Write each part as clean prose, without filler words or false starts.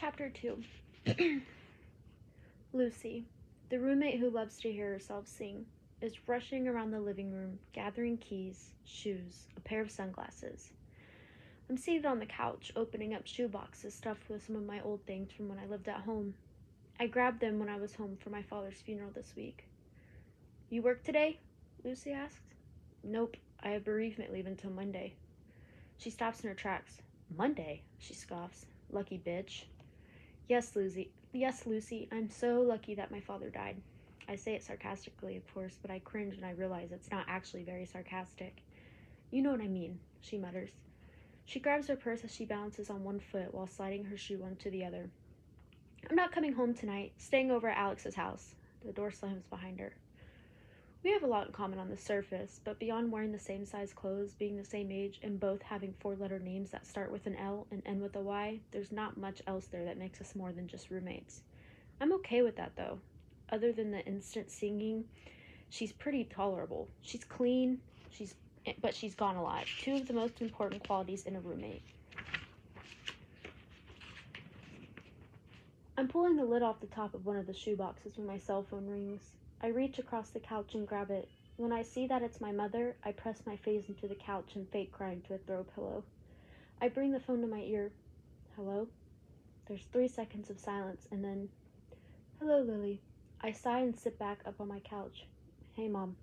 Chapter 2. Lucy, the roommate who loves to hear herself sing, is rushing around the living room, gathering keys, shoes, a pair of sunglasses. I'm seated on the couch, opening up shoe boxes stuffed with some of my old things from when I lived at home. I grabbed them when I was home for my father's funeral this week. You work today? Lucy asked. Nope, I have bereavement leave until Monday. She stops in her tracks. Monday? She scoffs. Lucky bitch. Yes, Lucy, I'm so lucky that my father died. I say it sarcastically, of course, but I cringe when I realize it's not actually very sarcastic. You know what I mean, she mutters. She grabs her purse as she balances on one foot while sliding her shoe onto the other. I'm not coming home tonight, staying over at Alex's house. The door slams behind her. We have a lot in common on the surface, but beyond wearing the same size clothes, being the same age, and both having four-letter names that start with an L and end with a Y, there's not much else there that makes us more than just roommates. I'm okay with that, though. Other than the instant singing, she's pretty tolerable. She's clean, but she's gone alive. Two of the most important qualities in a roommate. I'm pulling the lid off the top of one of the shoe boxes when my cell phone rings. I reach across the couch and grab it. When I see that it's my mother, I press my face into the couch and fake cry into a throw pillow. I bring the phone to my ear. Hello? There's 3 seconds of silence, and then, hello, Lily. I sigh and sit back up on my couch. Hey, Mom.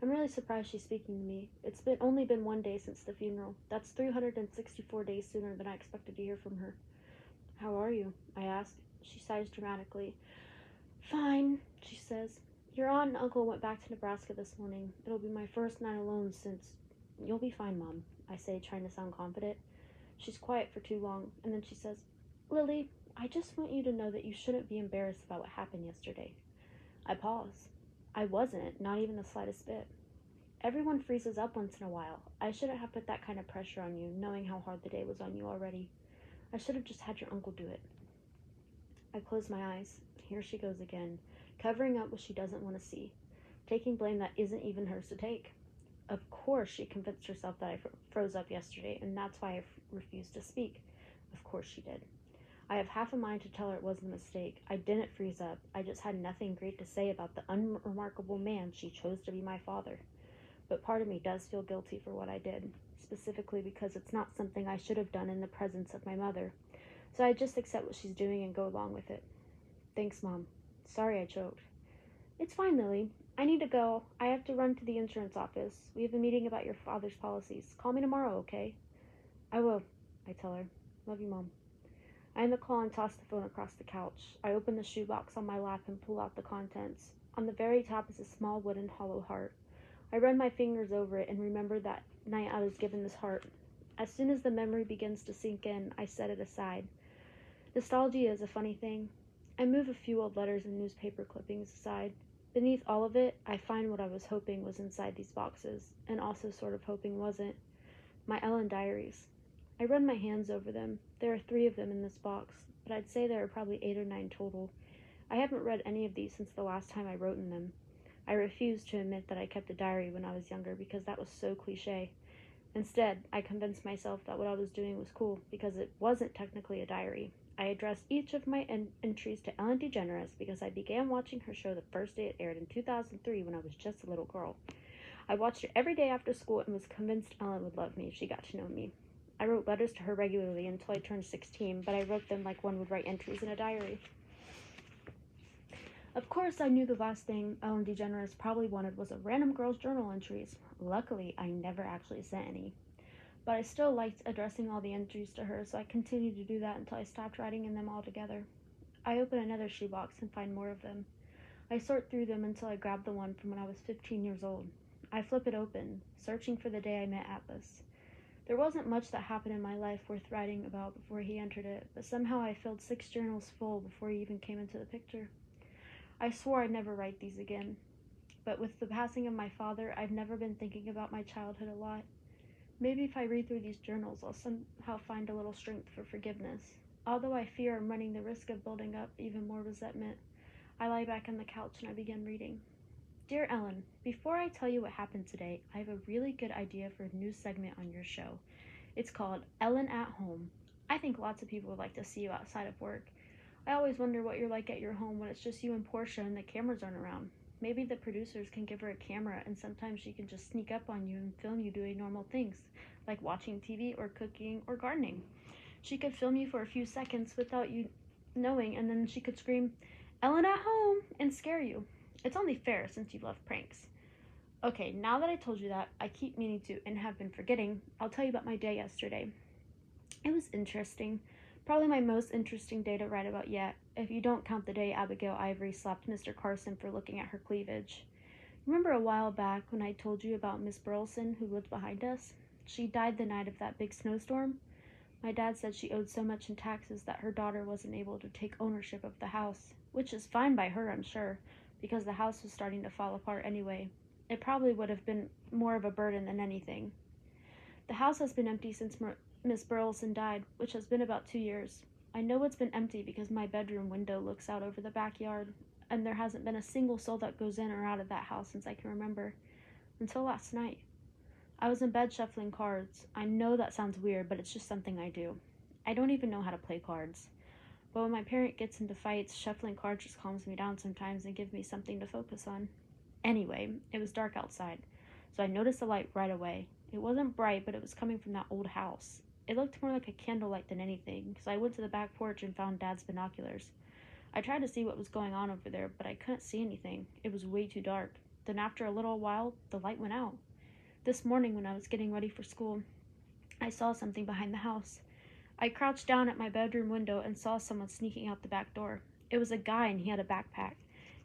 I'm really surprised she's speaking to me. It's only been 1 day since the funeral. That's 364 days sooner than I expected to hear from her. How are you? I ask. She sighs dramatically. Fine, she says. Your aunt and uncle went back to Nebraska this morning. It'll be my first night alone since... You'll be fine, Mom, I say, trying to sound confident. She's quiet for too long, and then she says, Lily, I just want you to know that you shouldn't be embarrassed about what happened yesterday. I pause. I wasn't, not even the slightest bit. Everyone freezes up once in a while. I shouldn't have put that kind of pressure on you, knowing how hard the day was on you already. I should have just had your uncle do it. I close my eyes. Here she goes again, covering up what she doesn't want to see, taking blame that isn't even hers to take. Of course she convinced herself that I froze up yesterday, and that's why I refused to speak. Of course she did. I have half a mind to tell her it wasn't a mistake. I didn't freeze up. I just had nothing great to say about the unremarkable man she chose to be my father. But part of me does feel guilty for what I did, specifically because it's not something I should have done in the presence of my mother. So I just accept what she's doing and go along with it. Thanks, Mom. Sorry I choked. It's fine, Lily. I need to go. I have to run to the insurance office. We have a meeting about your father's policies. Call me tomorrow, okay? I will, I tell her. Love you, Mom. I end the call and toss the phone across the couch. I open the shoebox on my lap and pull out the contents. On the very top is a small wooden hollow heart. I run my fingers over it and remember that night I was given this heart. As soon as the memory begins to sink in, I set it aside. Nostalgia is a funny thing. I move a few old letters and newspaper clippings aside. Beneath all of it, I find what I was hoping was inside these boxes, and also sort of hoping wasn't. My Ellen diaries. I run my hands over them. There are 3 of them in this box, but I'd say there are probably 8 or 9 total. I haven't read any of these since the last time I wrote in them. I refused to admit that I kept a diary when I was younger because that was so cliche. Instead, I convinced myself that what I was doing was cool because it wasn't technically a diary. I addressed each of my entries to Ellen DeGeneres because I began watching her show the first day it aired in 2003 when I was just a little girl. I watched it every day after school and was convinced Ellen would love me if she got to know me. I wrote letters to her regularly until I turned 16, but I wrote them like one would write entries in a diary. Of course, I knew the last thing Ellen DeGeneres probably wanted was a random girl's journal entries. Luckily, I never actually sent any. But I still liked addressing all the entries to her, so I continued to do that until I stopped writing in them altogether. I open another shoebox and find more of them. I sort through them until I grab the one from when I was 15 years old. I flip it open, searching for the day I met Atlas. There wasn't much that happened in my life worth writing about before he entered it, but somehow I filled 6 journals full before he even came into the picture. I swore I'd never write these again, but with the passing of my father, I've never been thinking about my childhood a lot. Maybe if I read through these journals, I'll somehow find a little strength for forgiveness. Although I fear I'm running the risk of building up even more resentment, I lie back on the couch and I begin reading. Dear Ellen, before I tell you what happened today, I have a really good idea for a new segment on your show. It's called Ellen at Home. I think lots of people would like to see you outside of work. I always wonder what you're like at your home when it's just you and Portia and the cameras aren't around. Maybe the producers can give her a camera and sometimes she can just sneak up on you and film you doing normal things, like watching TV or cooking or gardening. She could film you for a few seconds without you knowing, and then she could scream, "Ellen at home!" and scare you. It's only fair since you love pranks. Okay, now that I told you that, I keep meaning to and have been forgetting, I'll tell you about my day yesterday. It was interesting. Probably my most interesting day to write about yet, if you don't count the day Abigail Ivory slapped Mr. Carson for looking at her cleavage. Remember a while back when I told you about Miss Burleson who lived behind us? She died the night of that big snowstorm. My dad said she owed so much in taxes that her daughter wasn't able to take ownership of the house, which is fine by her, I'm sure, because the house was starting to fall apart anyway. It probably would have been more of a burden than anything. The house has been empty since Miss Burleson died, which has been about 2 years. I know it's been empty because my bedroom window looks out over the backyard, and there hasn't been a single soul that goes in or out of that house since I can remember. Until last night. I was in bed shuffling cards. I know that sounds weird, but it's just something I do. I don't even know how to play cards. But when my parent gets into fights, shuffling cards just calms me down sometimes and gives me something to focus on. Anyway, it was dark outside, so I noticed the light right away. It wasn't bright, but it was coming from that old house. It looked more like a candlelight than anything, so I went to the back porch and found Dad's binoculars. I tried to see what was going on over there, but I couldn't see anything. It was way too dark. Then after a little while, the light went out. This morning when I was getting ready for school, I saw something behind the house. I crouched down at my bedroom window and saw someone sneaking out the back door. It was a guy and he had a backpack.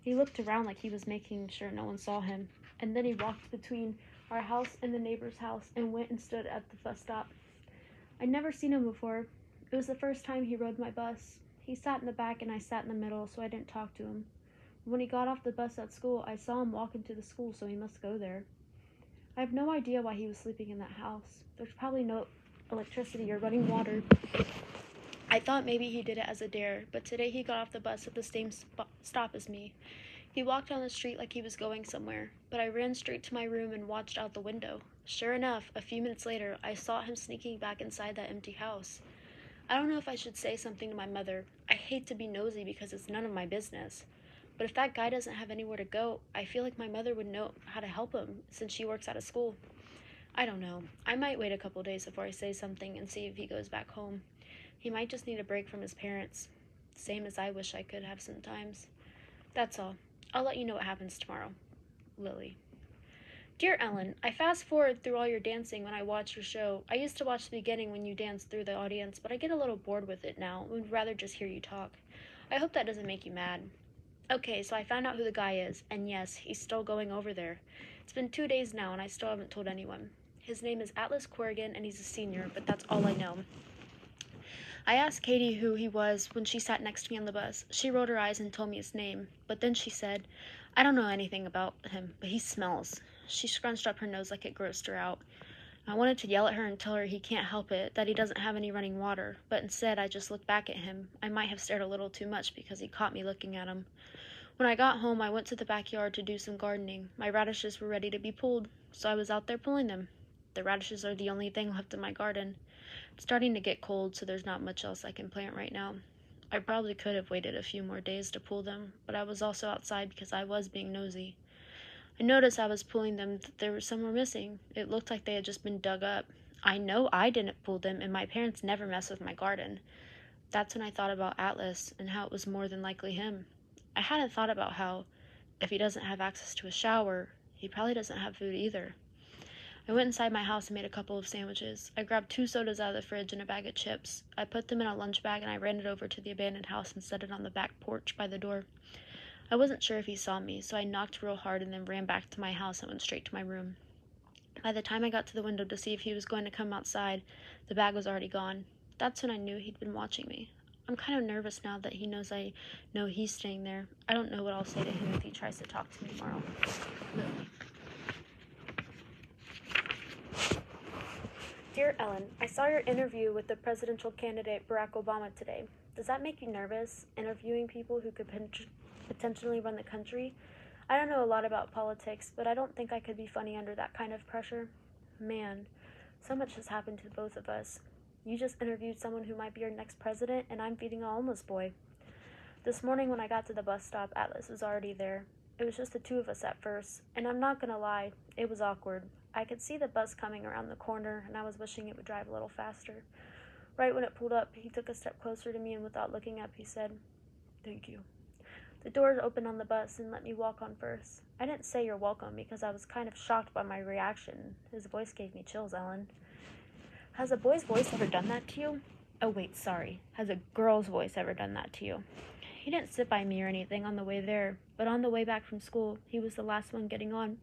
He looked around like he was making sure no one saw him, and then he walked between our house and the neighbor's house and went and stood at the bus stop. I'd never seen him before. It was the first time he rode my bus. He sat in the back and I sat in the middle, so I didn't talk to him. When he got off the bus at school, I saw him walk into the school, so he must go there. I have no idea why he was sleeping in that house. There's probably no electricity or running water. I thought maybe he did it as a dare, but today he got off the bus at the same stop as me. He walked down the street like he was going somewhere, but I ran straight to my room and watched out the window. Sure enough, a few minutes later, I saw him sneaking back inside that empty house. I don't know if I should say something to my mother. I hate to be nosy because it's none of my business. But if that guy doesn't have anywhere to go, I feel like my mother would know how to help him since she works out of school. I don't know. I might wait a couple days before I say something and see if he goes back home. He might just need a break from his parents, same as I wish I could have sometimes. That's all. I'll let you know what happens tomorrow. Lily. Dear Ellen, I fast forward through all your dancing when I watch your show. I used to watch the beginning when you danced through the audience, but I get a little bored with it now and would rather just hear you talk. I hope that doesn't make you mad. Okay, so I found out who the guy is, and yes, he's still going over there. It's been 2 days now, and I still haven't told anyone. His name is Atlas Corrigan, and he's a senior, but that's all I know. I asked Katie who he was when she sat next to me on the bus. She rolled her eyes and told me his name, but then she said, "I don't know anything about him, but he smells." She scrunched up her nose like it grossed her out. I wanted to yell at her and tell her he can't help it, that he doesn't have any running water, but instead I just looked back at him. I might have stared a little too much because he caught me looking at him. When I got home, I went to the backyard to do some gardening. My radishes were ready to be pulled, so I was out there pulling them. The radishes are the only thing left in my garden. It's starting to get cold, so there's not much else I can plant right now. I probably could have waited a few more days to pull them, but I was also outside because I was being nosy. I noticed I was pulling them that there were some were missing. It looked like they had just been dug up. I know I didn't pull them, and my parents never mess with my garden. That's when I thought about Atlas and how it was more than likely him. I hadn't thought about how, if he doesn't have access to a shower, he probably doesn't have food either. I went inside my house and made a couple of sandwiches. I grabbed 2 sodas out of the fridge and a bag of chips. I put them in a lunch bag and I ran it over to the abandoned house and set it on the back porch by the door. I wasn't sure if he saw me, so I knocked real hard and then ran back to my house and went straight to my room. By the time I got to the window to see if he was going to come outside, the bag was already gone. That's when I knew he'd been watching me. I'm kind of nervous now that he knows I know he's staying there. I don't know what I'll say to him if he tries to talk to me tomorrow. Lily. Dear Ellen, I saw your interview with the presidential candidate Barack Obama today. Does that make you nervous, interviewing people who could potentially run the country? I don't know a lot about politics, but I don't think I could be funny under that kind of pressure. Man, so much has happened to both of us. You just interviewed someone who might be our next president, and I'm feeding a homeless boy." This morning when I got to the bus stop, Atlas was already there. It was just the two of us at first, and I'm not gonna lie, it was awkward. I could see the bus coming around the corner, and I was wishing it would drive a little faster. Right when it pulled up, he took a step closer to me, and without looking up, he said, "Thank you." The doors opened on the bus and let me walk on first. I didn't say "you're welcome" because I was kind of shocked by my reaction. His voice gave me chills, Ellen. Has a boy's voice ever done that to you? Oh wait, sorry. Has a girl's voice ever done that to you? He didn't sit by me or anything on the way there, but on the way back from school, he was the last one getting on.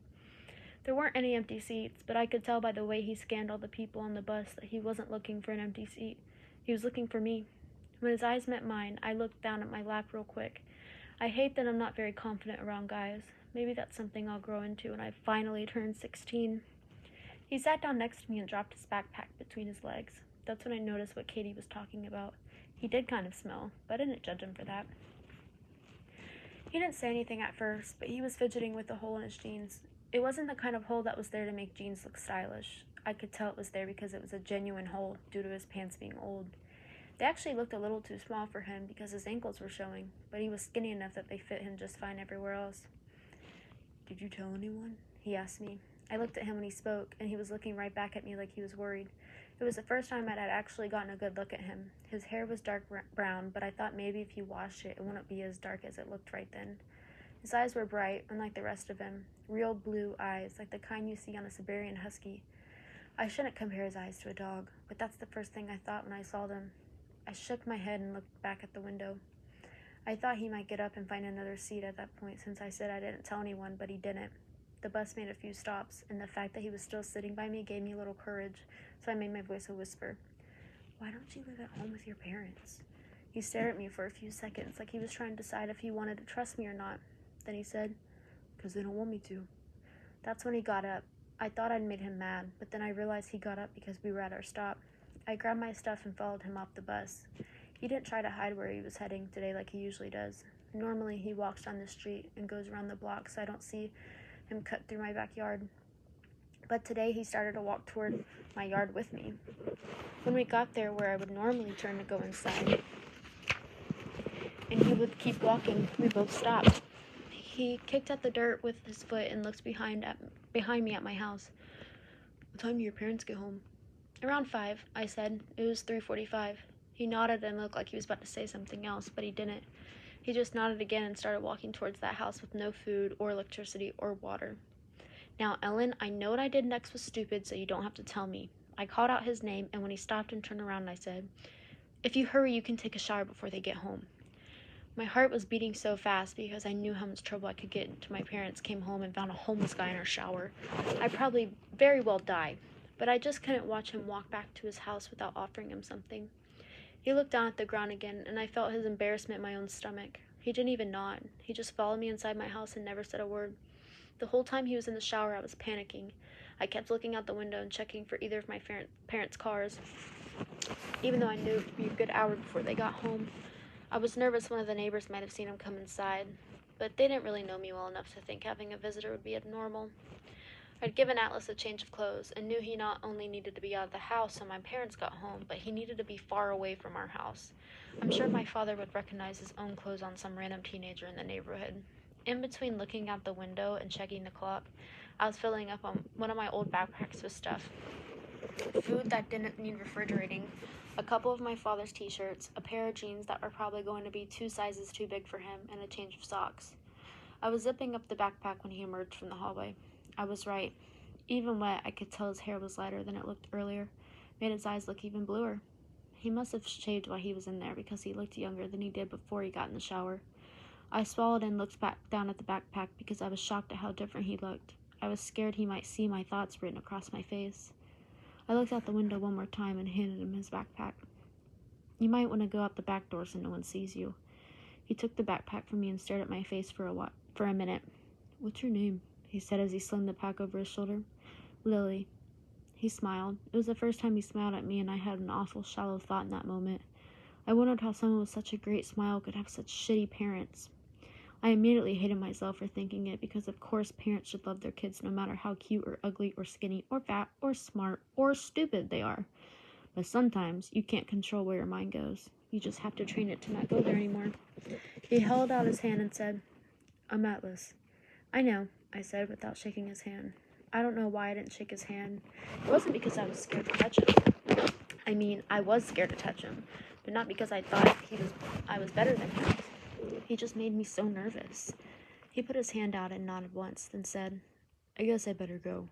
There weren't any empty seats, but I could tell by the way he scanned all the people on the bus that he wasn't looking for an empty seat. He was looking for me. When his eyes met mine, I looked down at my lap real quick. I hate that I'm not very confident around guys. Maybe that's something I'll grow into when I finally turn 16. He sat down next to me and dropped his backpack between his legs. That's when I noticed what Katie was talking about. He did kind of smell, but I didn't judge him for that. He didn't say anything at first, but he was fidgeting with the hole in his jeans. It wasn't the kind of hole that was there to make jeans look stylish. I could tell it was there because it was a genuine hole due to his pants being old. They actually looked a little too small for him because his ankles were showing, but he was skinny enough that they fit him just fine everywhere else. "Did you tell anyone?" he asked me. I looked at him when he spoke, and he was looking right back at me like he was worried. It was the first time I had actually gotten a good look at him. His hair was dark brown, but I thought maybe if he washed it, it wouldn't be as dark as it looked right then. His eyes were bright, unlike the rest of him. Real blue eyes, like the kind you see on a Siberian husky. I shouldn't compare his eyes to a dog, but that's the first thing I thought when I saw them. I shook my head and looked back at the window. I thought he might get up and find another seat at that point since I said I didn't tell anyone, but he didn't. The bus made a few stops, and the fact that he was still sitting by me gave me a little courage, so I made my voice a whisper. "Why don't you live at home with your parents?" He stared at me for a few seconds, like he was trying to decide if he wanted to trust me or not. Then he said, "'Cause they don't want me to." That's when he got up. I thought I'd made him mad, but then I realized he got up because we were at our stop. I grabbed my stuff and followed him off the bus. He didn't try to hide where he was heading today like he usually does. Normally, he walks down the street and goes around the block so I don't see him cut through my backyard. But today, he started to walk toward my yard with me. When we got there where I would normally turn to go inside, and he would keep walking, we both stopped. He kicked at the dirt with his foot and looked behind me at my house. "What time do your parents get home?" "Around 5, I said. It was 3:45. He nodded and looked like he was about to say something else, but he didn't. He just nodded again and started walking towards that house with no food or electricity or water. Now, Ellen, I know what I did next was stupid, so you don't have to tell me. I called out his name, and when he stopped and turned around, I said, "If you hurry, you can take a shower before they get home." My heart was beating so fast because I knew how much trouble I could get until my parents came home and found a homeless guy in our shower. I'd probably very well die, but I just couldn't watch him walk back to his house without offering him something. He looked down at the ground again, and I felt his embarrassment in my own stomach. He didn't even nod. He just followed me inside my house and never said a word. The whole time he was in the shower, I was panicking. I kept looking out the window and checking for either of my parents' cars, even though I knew it would be a good hour before they got home. I was nervous one of the neighbors might have seen him come inside, but they didn't really know me well enough to think having a visitor would be abnormal. I'd given Atlas a change of clothes and knew he not only needed to be out of the house when my parents got home, but he needed to be far away from our house. I'm sure my father would recognize his own clothes on some random teenager in the neighborhood. In between looking out the window and checking the clock, I was filling up on one of my old backpacks with stuff. Food that didn't need refrigerating, a couple of my father's t-shirts, a pair of jeans that were probably going to be 2 sizes too big for him, and a change of socks. I was zipping up the backpack when he emerged from the hallway. I was right. Even wet, I could tell his hair was lighter than it looked earlier, made his eyes look even bluer. He must have shaved while he was in there because he looked younger than he did before he got in the shower. I swallowed and looked back down at the backpack because I was shocked at how different he looked. I was scared he might see my thoughts written across my face. I looked out the window one more time and handed him his backpack. "You might want to go out the back door so no one sees you." He took the backpack from me and stared at my face for a minute. "What's your name?" he said as he slung the pack over his shoulder. "Lily." He smiled. It was the first time he smiled at me, and I had an awful shallow thought in that moment. I wondered how someone with such a great smile could have such shitty parents. I immediately hated myself for thinking it because of course parents should love their kids no matter how cute or ugly or skinny or fat or smart or stupid they are. But sometimes you can't control where your mind goes. You just have to train it to not go there anymore. He held out his hand and said, I'm Atlas. I know, I said without shaking his hand. I don't know why I didn't shake his hand. It wasn't because I was scared to touch him. I mean, I was scared to touch him, but not because I thought I was better than him. He just made me so nervous. He put his hand out and nodded once, then said, I guess I better go.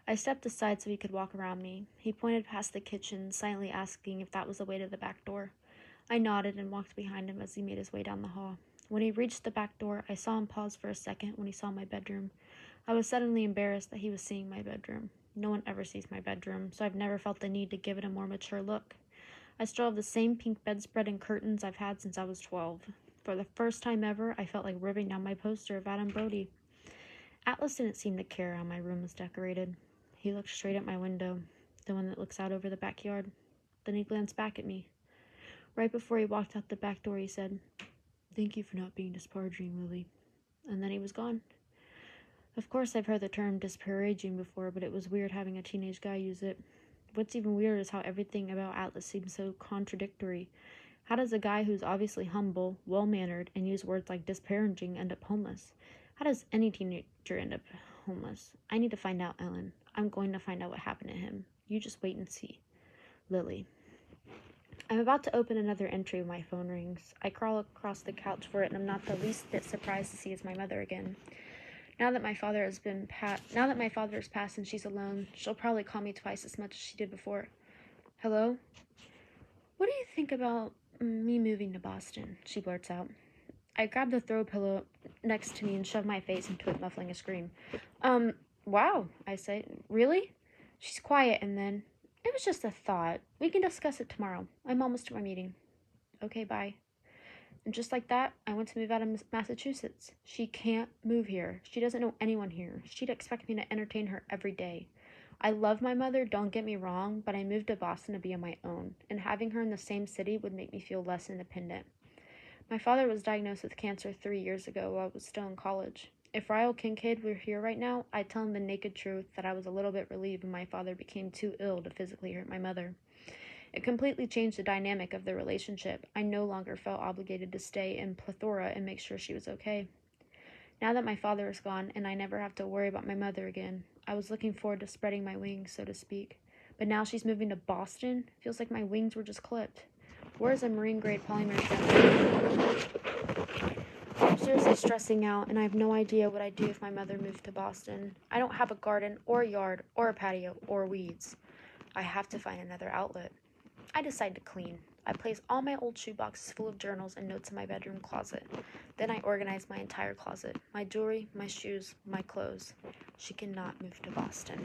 I stepped aside so he could walk around me. He pointed past the kitchen, silently asking if that was the way to the back door. I nodded and walked behind him as he made his way down the hall. When he reached the back door, I saw him pause for a second when he saw my bedroom. I was suddenly embarrassed that he was seeing my bedroom. No one ever sees my bedroom, so I've never felt the need to give it a more mature look. I still have the same pink bedspread and curtains I've had since I was 12. For the first time ever, I felt like ripping down my poster of Adam Brody. Atlas didn't seem to care how my room was decorated. He looked straight at my window, the one that looks out over the backyard. Then he glanced back at me. Right before he walked out the back door, he said, Thank you for not being disparaging, Lily. And then he was gone. Of course, I've heard the term disparaging before, but it was weird having a teenage guy use it. What's even weirder is how everything about Atlas seems so contradictory. How does a guy who's obviously humble, well-mannered, and use words like disparaging end up homeless? How does any teenager end up homeless? I need to find out, Ellen. I'm going to find out what happened to him. You just wait and see. Lily. I'm about to open another entry when my phone rings. I crawl across the couch for it, and I'm not the least bit surprised to see it's my mother again. Now that my father has passed and she's alone, she'll probably call me twice as much as she did before. Hello? What do you think about me moving to Boston? She blurts out. I grab the throw pillow next to me and shove my face into it, muffling a scream. Wow, I say. Really? She's quiet, and then, it was just a thought. We can discuss it tomorrow. I'm almost to my meeting. Okay, bye. And just like that, I went to move out of Massachusetts. She can't move here. She doesn't know anyone here. She'd expect me to entertain her every day. I love my mother, don't get me wrong, but I moved to Boston to be on my own, and having her in the same city would make me feel less independent. My father was diagnosed with cancer 3 years ago while I was still in college. If Ryle Kincaid were here right now, I'd tell him the naked truth that I was a little bit relieved when my father became too ill to physically hurt my mother. It completely changed the dynamic of the relationship. I no longer felt obligated to stay in Plethora and make sure she was okay. Now that my father is gone and I never have to worry about my mother again, I was looking forward to spreading my wings, so to speak. But now she's moving to Boston. Feels like my wings were just clipped. Where's a marine-grade polymer template? I'm seriously stressing out, and I have no idea what I'd do if my mother moved to Boston. I don't have a garden, or a yard, or a patio, or weeds. I have to find another outlet. I decide to clean. I place all my old shoeboxes full of journals and notes in my bedroom closet. Then I organize my entire closet. My jewelry, my shoes, my clothes. She cannot move to Boston.